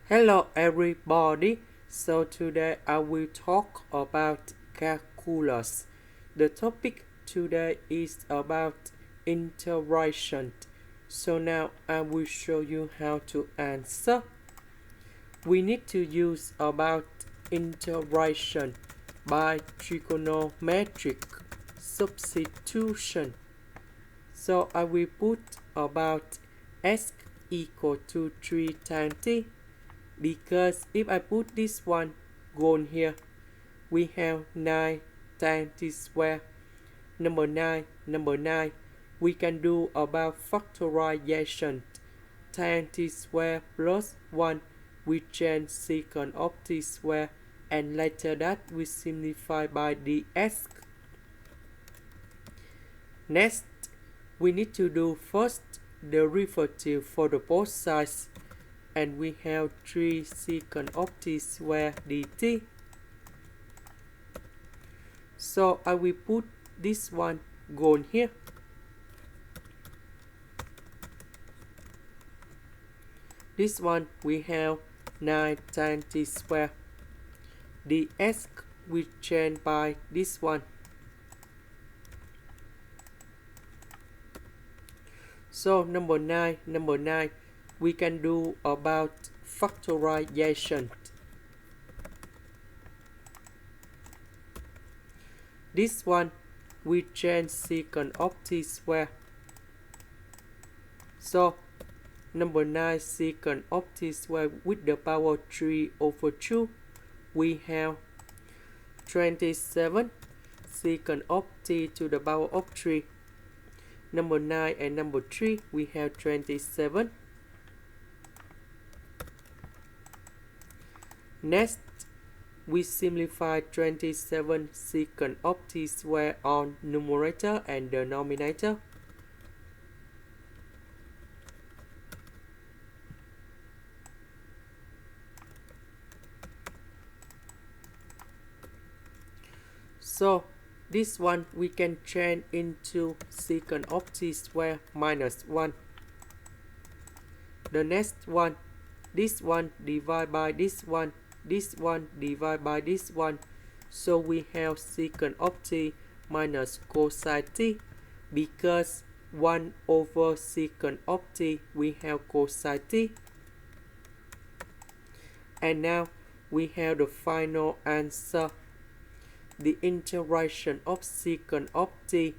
Hello everybody, so today I will talk about calculus. The topic today is about integration. So now I will show you how to answer. We need to use about integration by trigonometric substitution. So I will put about s equal to 3 times t, because if I put this one gone here, we have 9 times t square. Number 9, we can do about factorization. Tan t square plus 1, we change secant of t square, and later that we simplify by ds. Next, we need to do first derivative for the both sides, and we have 3 secant of t square dt. So I will put this one gone here. This one we have 9 times t square. ds we change by this one. So number 9, we can do about factorization. This one we change secant of t square. So number 9 secant of t square with the power 3 over 2, we have 27 secant of t to the power of 3. Number 9 and number 3, we have 27. Next, we simplify 27 secant of t square on numerator and denominator. So this one we can change into secant of t square minus 1. The next one, this one divided by this one divided by this one. So we have secant of t minus cosine t, because 1 over secant of t we have cosine t. And now we have the final answer. The integration of secant of t,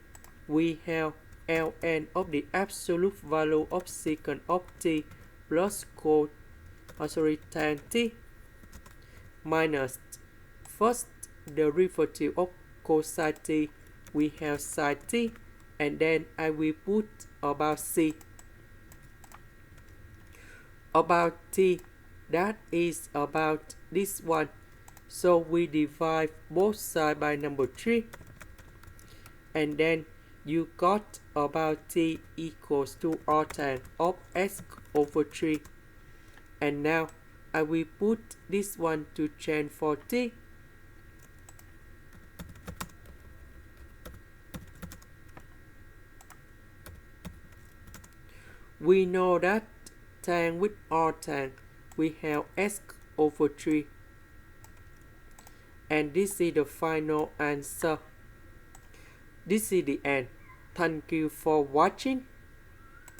we have ln of the absolute value of secant of t plus tan t minus first derivative of cosine t, we have sin t, and then I will put about c. About t, that is about this one. So we divide both sides by number 3, and then you got about t equals to r tan of s over 3. And now I will put this one to change for t. We know that tan with r tan, we have s over 3. And this is the final answer. This is the end. Thank you for watching.